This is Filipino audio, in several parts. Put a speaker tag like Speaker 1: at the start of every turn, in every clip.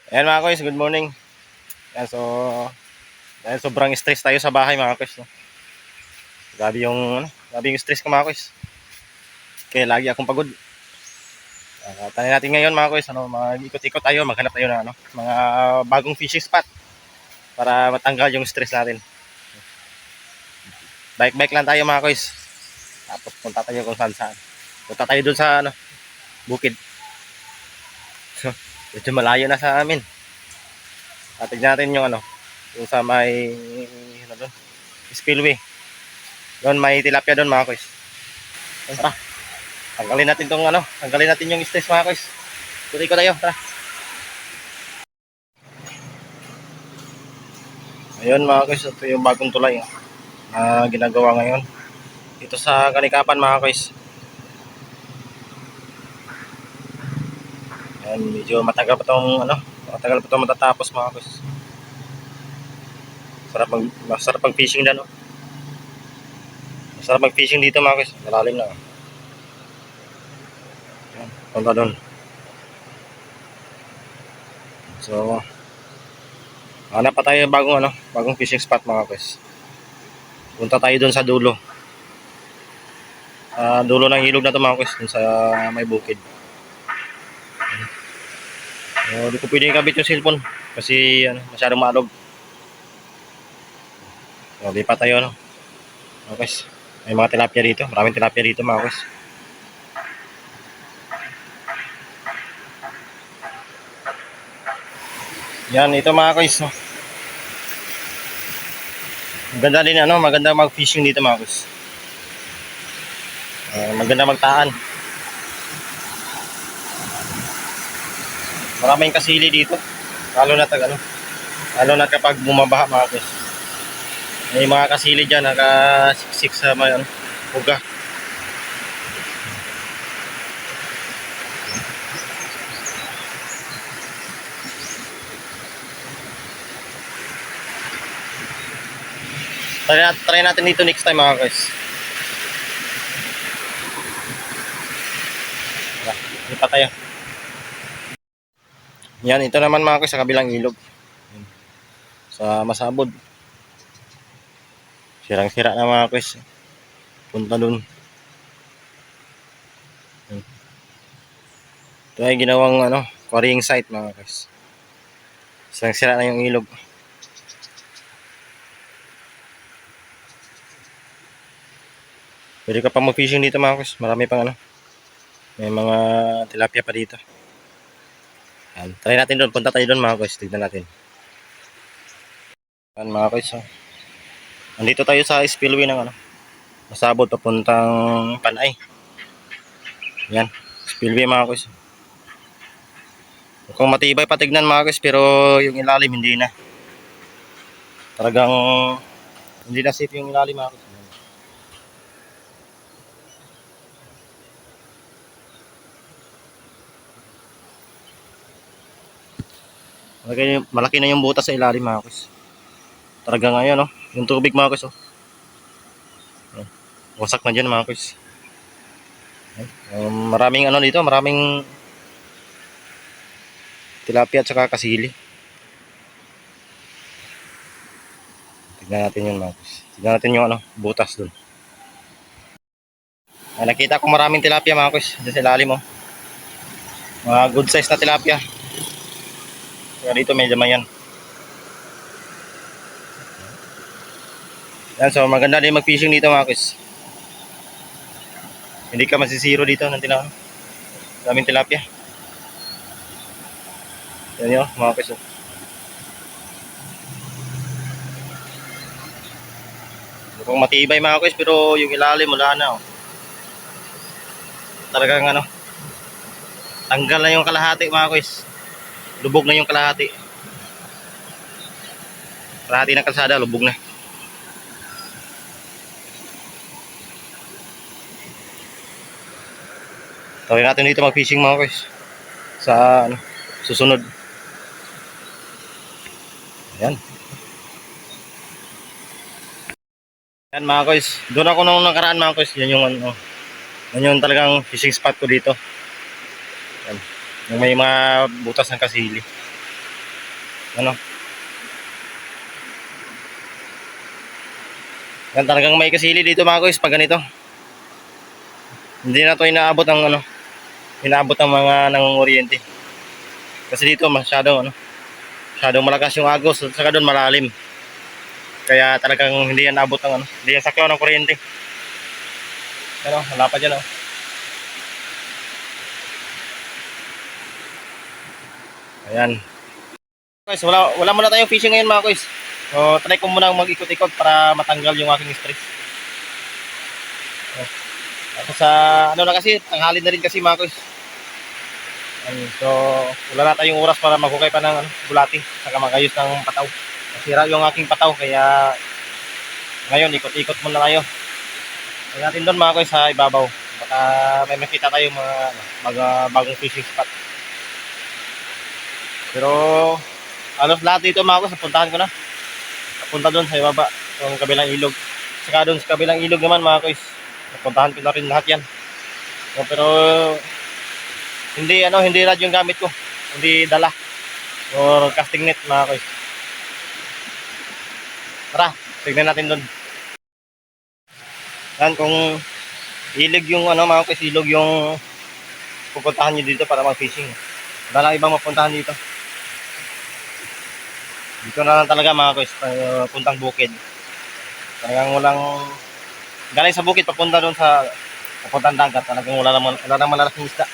Speaker 1: Ayan mga kois, good morning. Ayan, so, dahil sobrang stress tayo sa bahay mga kois. No? Grabe yung stress ko mga kois. Kaya lagi akong pagod. Tayo natin ngayon mga kois, mag-ikot-ikot tayo, maghanap tayo ng mga bagong fishing spot para matanggal yung stress natin. Bike-bike lang tayo mga kois. Tapos punta tayo kung saan saan. Punta tayo dun sa bukid. Medyo malayo na sa amin. At tignan natin yung sa may, dun, spillway. Doon may tilapia doon mga kois. Tara. Tanggalin natin yung stress mga kois. Tuloy ko tayo, tara. Ayun mga kois, ito yung bagong tulay na ginagawa ngayon. Dito sa Kanikapan mga kois. Ayun, medyo matagal pa itong matatapos mga kois. Masarap pag fishing na, no? Masarap mag fishing dito mga kois. Malalim na. Ayun, punta doon. So, hanap pa tayo bagong fishing spot mga kois. Punta tayo doon sa dulo. Dulo ng ilog na ito mga kois, dun sa may bukid. Hindi ko pwedeng ikabit yung cellphone kasi masyadong maalog. Di pa tayo mga kois. May mga tilapia dito, maraming tilapia dito mga kois. Yan, ito mga kois. Maganda mag-fishing dito mga kois. Maganda magtaan. Maraming kasili dito. Lalo na kapag bumabaha mga kois. May mga kasili diyan nakasiksik sa may puga. Try natin dito next time mga guys. Lipat tayo. Yan, ito naman mga guys sa kabilang ilog. Sa Masabod. Sirang-sira na mga guys. Punta dun. Ito ay ginawang quarrying site mga guys. Sirang-sira na yung ilog. Pwede ka pa mag-fishing dito mga guys. Marami pang may mga tilapia pa dito. Yan. Try natin doon. Punta tayo doon mga guys. Tignan natin. Yan mga guys. Nandito tayo sa spillway ng Masabod papuntang Panay. Yan. Spillway mga guys. Kung matibay pa tignan mga guys. Pero yung ilalim hindi na. Talagang hindi na safe yung ilalim mga guys. Malaki na yung butas sa ilalim mga guys. Talaga ngayon yung tubig mga guys wasak na dyan mga guys. Maraming dito, maraming tilapia at saka kasili. Tignan natin yun mga guys. Tignan natin yung butas dun. Nakita ko maraming tilapia mga guys dyan sa ilalim mga good size na tilapia. Kaya dito medyo mayan. Yan, so maganda din mag-fishing dito mga guys. Hindi ka masisiro dito ng tilapia. Daming tilapia. Yan yun mga guys. Mukhang matibay mga guys pero yung ilalim wala na Talagang tanggal na yung kalahati mga guys. Lubog na yung kalahati. Kalahati ng kalsada lubog na. Tawag natin dito mag-fishing mga guys. Sa susunod. Ayan. Yan mga guys. Doon ako nung nakaraan mga guys. Yan yung talagang fishing spot ko dito. Yan. Yung may mga butas ng kasili. Ano? Yan talagang may kasili dito mga guys pag ganito. Hindi na to inaabot ang ano, inaabot ng mga nangunguryente. Kasi dito masyadong malakas yung agos at saka doon malalim. Kaya talagang hindi yan abot ng ano, hindi yan saklaw ng kuryente. Ano, wala pa dyan oh. Ayan. Guys, wala muna tayong fishing ngayon mga guys. So, try ko muna mag-ikot-ikot para matanggal yung aking stress. At sa ano na kasi, tanghali na rin kasi mga guys. So, wala na tayong oras para maghukay pa ng bulati saka magayos ng pataw. Nasira yung aking pataw kaya ngayon ikot-ikot muna tayo. Tingnan natin doon mga guys sa ibabaw. Baka may makita tayong mga bagong fishing spot. Pero halos lahat dito mga guys napuntahan ko na. Napunta doon sa ibaba, yung kabilang ilog. Saka doon sa kabilang ilog naman mga guys, napuntahan ko na rin lahat yan. So, pero hindi rad yung gamit ko, hindi dala or casting net mga guys. Tara, tignan natin doon. Yan, kung ilog yung mga guys, ilog yung pupuntahan nyo dito para mag-fishing. Wala lang ibang mapuntahan dito. Dito na lang talaga mga guys, puntang bukid. Talagang walang galing sa bukid papunta doon sa papuntang dagat, talagang wala namang malalaking isda.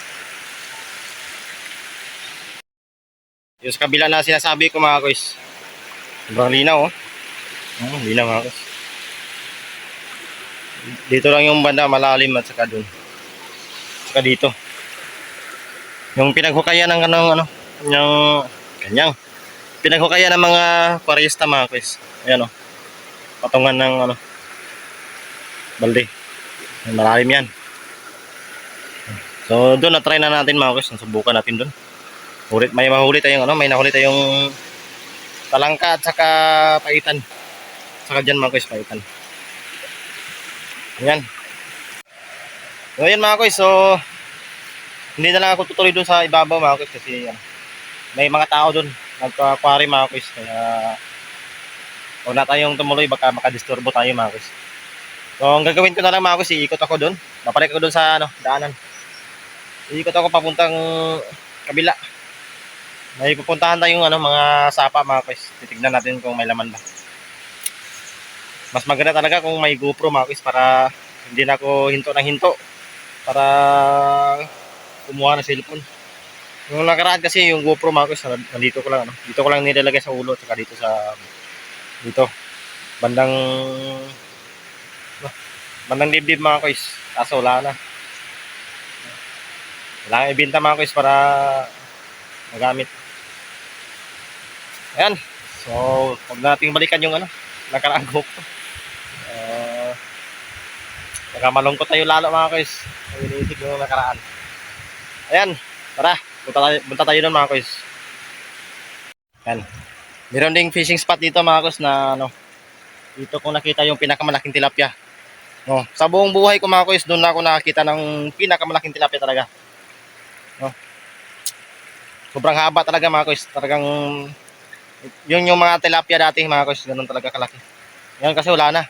Speaker 1: Yung sa kabila na sinasabi ko mga guys, sobrang linaw oh. Linaw mga guys. Dito lang yung banda malalim at saka doon. Saka dito. Yung pinaghukayan ng yung kanyang pinaghukayan ng mga parista mga guys. Ayan oh. Patungan ng balde. Malalim yan. So doon na try na natin mga guys, subukan natin doon. May mahuli tayong may nahuli tayong talangka at saka paitan. Saka diyan mga guys, paitan. Ayan. So ayan mga guys, so hindi na lang ako tutuloy doon sa ibabaw mga guys kasi may mga tao doon nagka-aquarium mga guys. Kaya huwag na tayong tumuloy, baka makadisturbo tayo mga guys. So ang gagawin ko na lang mga guys, iikot ako doon. Babalik ako doon sa daanan. Iikot ako papuntang kabila. May pupuntahan tayong mga sapa mga guys. Titignan natin kung may laman ba. Mas maganda talaga kung may GoPro mga guys para hindi na ako hinto ng hinto para kumuha ng cellphone. Yung nakaraan kasi yung GoPro mga guys, nandito ko lang dito ko lang nilalagay sa ulo at dito sa bandang dibdib mga guys. Kaso wala na. Kailangan ibenta mga guys para magamit. Ayan. So, huwag nating balikan yung nakaraan ko. Baka malungkot tayo lalo mga guys. Iniisip yung nakaraan. Ayan. Tara. Punta tayo doon mga guys. Ayan. Meron ding fishing spot dito mga guys na dito ko nakita yung pinakamalaking tilapia. No, sa buong buhay ko mga guys, doon na ako nakakita ng pinakamalaking tilapia talaga. No. Sobrang haba talaga mga guys. Talagang yun yung mga tilapia dati mga guys, ganun talaga kalaki. Ngayon kasi wala na.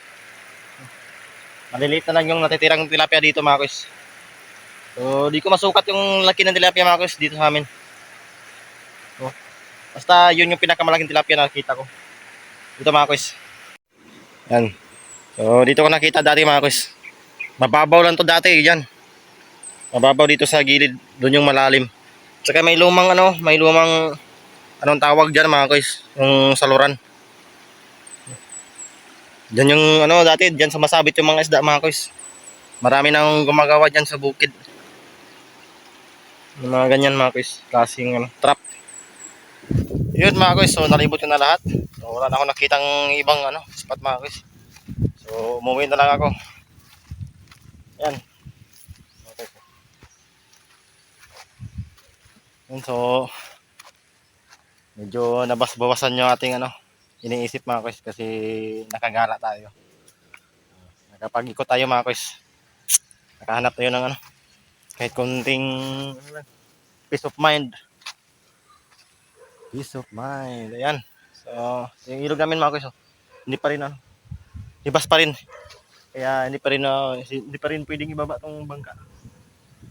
Speaker 1: Maliliit na lang yung natitirang tilapia dito mga guys. So di ko masukat yung laki ng tilapia mga guys dito sa amin. So, basta yun yung pinakamalaking tilapia na nakita ko. Dito mga guys. Yan. So dito ko nakita dati mga guys. Mababaw lang to dati diyan. Mababaw dito sa gilid, doon yung malalim. Saka may lumang anong tawag diyan mga guys, yung saluran. Diyan yung dati diyan sumasabit yung mga isda mga guys. Marami nang gumagawa diyan sa bukid. Yung mga ganyan mga guys, klaseng trap. Yun mga guys, so nalibot ko na lahat. So wala na ako nakitang ibang spot mga guys. So umuwi na lang ako. Yan. Okay. So medyo nabas-bawasan yung ating iniisip mga guys kasi nakagala tayo. Nakapag-ikot tayo mga guys. Nakahanap tayo ng kahit konting peace of mind. Peace of mind. Ayan. So, yung ilog namin mga kuys, oh, hindi pa rin hibas pa rin. Kaya hindi pa rin pwedeng ibaba tong bangka.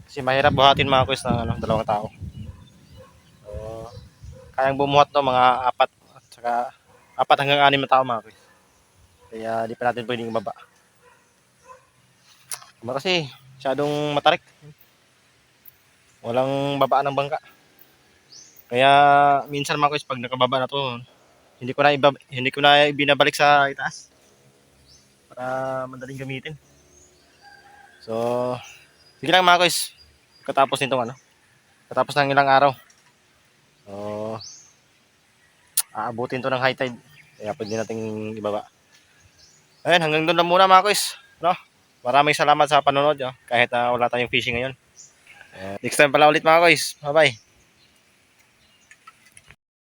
Speaker 1: Kasi mahirap buhatin mga kuys ng dalawang tao. So, kayang bumuhat to mga apat at saka 4 hanggang 6 na tao mga kuys. Kaya di pa natin pwedeng ibaba. Kasi masyadong matarik. Walang babaan ng bangka. Kaya minsan mga kuys pag nakababa na to, hindi ko na ibinabalik sa itaas para madaling gamitin. So, sige lang mga kuys. Katapos ng ilang araw. So, aabutin to ng high tide. Kaya pwede nating ibaba. Ayun, hanggang doon lang muna mga kuys. No? Maraming salamat sa panonood. Kahit wala tayong fishing ngayon. Next time pala ulit mga kuys. Bye-bye.